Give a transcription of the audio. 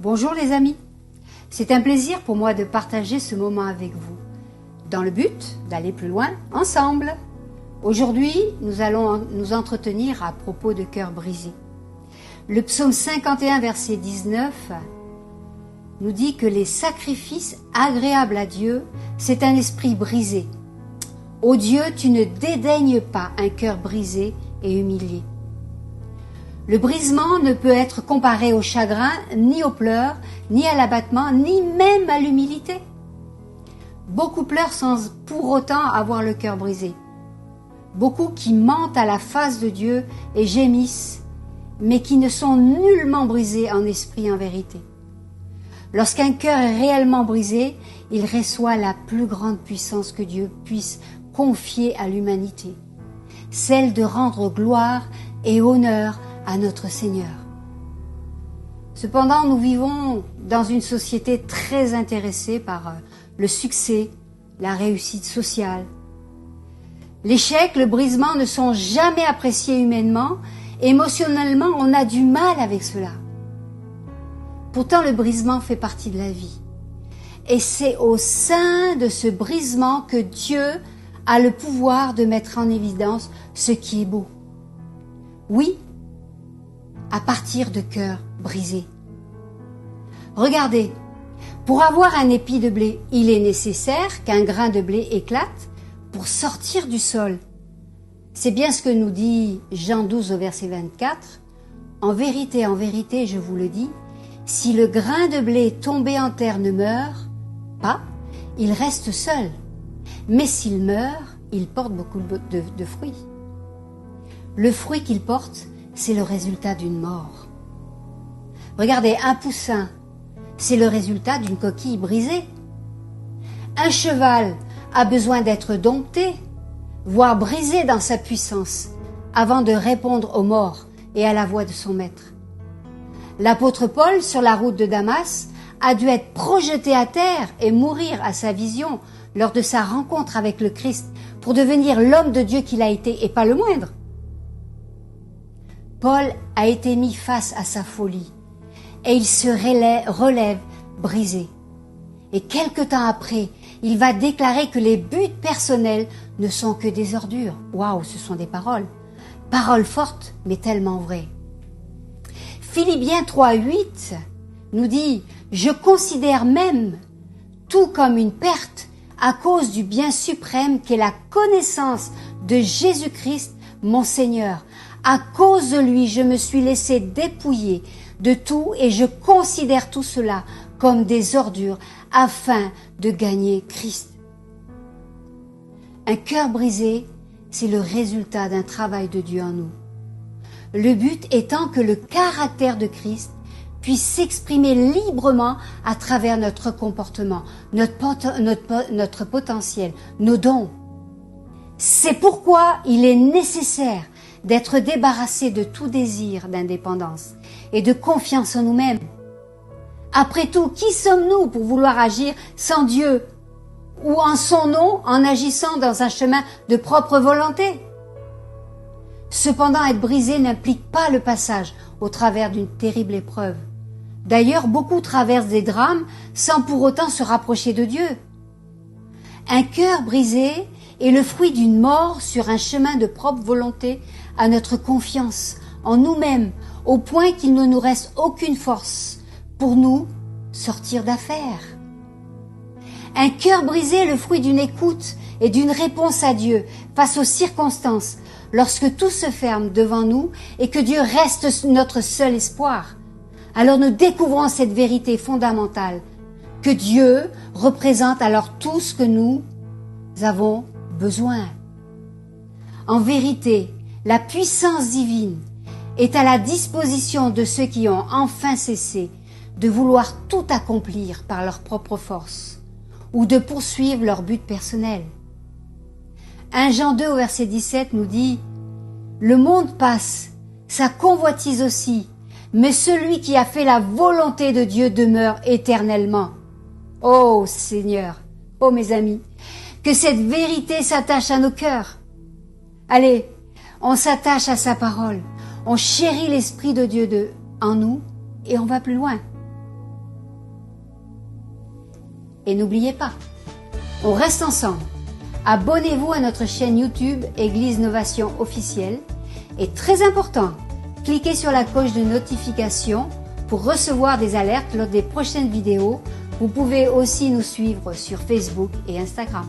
Bonjour les amis, c'est un plaisir pour moi de partager ce moment avec vous, dans le but d'aller plus loin ensemble. Aujourd'hui, nous allons nous entretenir à propos de cœurs brisés. Le psaume 51, verset 19, nous dit que les sacrifices agréables à Dieu, c'est un esprit brisé. Ô Dieu, tu ne dédaignes pas un cœur brisé et humilié. Le brisement ne peut être comparé au chagrin, ni aux pleurs, ni à l'abattement, ni même à l'humilité. Beaucoup pleurent sans pour autant avoir le cœur brisé. Beaucoup qui mentent à la face de Dieu et gémissent, mais qui ne sont nullement brisés en esprit et en vérité. Lorsqu'un cœur est réellement brisé, il reçoit la plus grande puissance que Dieu puisse confier à l'humanité, celle de rendre gloire et honneur à notre Seigneur. Cependant, nous vivons dans une société très intéressée par le succès, la réussite sociale. L'échec, le brisement ne sont jamais appréciés humainement. Émotionnellement, on a du mal avec cela. Pourtant, le brisement fait partie de la vie. Et c'est au sein de ce brisement que Dieu a le pouvoir de mettre en évidence ce qui est beau. Oui, à partir de cœurs brisés. Regardez, pour avoir un épi de blé, il est nécessaire qu'un grain de blé éclate pour sortir du sol. C'est bien ce que nous dit Jean 12 au verset 24. En vérité, je vous le dis, si le grain de blé tombé en terre ne meurt pas, il reste seul. Mais s'il meurt, il porte beaucoup de fruits. Le fruit qu'il porte, c'est le résultat d'une mort. Regardez, un poussin, c'est le résultat d'une coquille brisée. Un cheval a besoin d'être dompté, voire brisé dans sa puissance, avant de répondre aux morts et à la voix de son maître. L'apôtre Paul, sur la route de Damas, a dû être projeté à terre et mourir à sa vision lors de sa rencontre avec le Christ pour devenir l'homme de Dieu qu'il a été, et pas le moindre. Paul a été mis face à sa folie et il se relève brisé. Et quelque temps après, il va déclarer que les buts personnels ne sont que des ordures. Waouh, ce sont des paroles. Paroles fortes, mais tellement vraies. Philippiens 3:8 nous dit « Je considère même tout comme une perte à cause du bien suprême qu'est la connaissance de Jésus-Christ, mon Seigneur. À cause de lui, je me suis laissé dépouiller de tout et je considère tout cela comme des ordures afin de gagner Christ. » Un cœur brisé, c'est le résultat d'un travail de Dieu en nous. Le but étant que le caractère de Christ puisse s'exprimer librement à travers notre comportement, notre potentiel, nos dons. C'est pourquoi il est nécessaire d'être débarrassé de tout désir d'indépendance et de confiance en nous-mêmes. Après tout, qui sommes-nous pour vouloir agir sans Dieu ou en son nom en agissant dans un chemin de propre volonté? Cependant, être brisé n'implique pas le passage au travers d'une terrible épreuve. D'ailleurs, beaucoup traversent des drames sans pour autant se rapprocher de Dieu. Un cœur brisé est le fruit d'une mort sur un chemin de propre volonté à notre confiance en nous-mêmes, au point qu'il ne nous reste aucune force pour nous sortir d'affaire. Un cœur brisé est le fruit d'une écoute et d'une réponse à Dieu face aux circonstances, lorsque tout se ferme devant nous et que Dieu reste notre seul espoir. Alors nous découvrons cette vérité fondamentale, que Dieu représente alors tout ce que nous avons besoin. En vérité, la puissance divine est à la disposition de ceux qui ont enfin cessé de vouloir tout accomplir par leur propre force ou de poursuivre leur but personnel. 1 Jean 2 au verset 17 nous dit « Le monde passe, sa convoitise aussi, mais celui qui a fait la volonté de Dieu demeure éternellement. » Oh Seigneur, oh mes amis, que cette vérité s'attache à nos cœurs. Allez, on s'attache à sa parole, on chérit l'Esprit de Dieu en nous et on va plus loin. Et n'oubliez pas, on reste ensemble. Abonnez-vous à notre chaîne YouTube Église Novation Officielle. Et très important, cliquez sur la cloche de notification pour recevoir des alertes lors des prochaines vidéos. Vous pouvez aussi nous suivre sur Facebook et Instagram.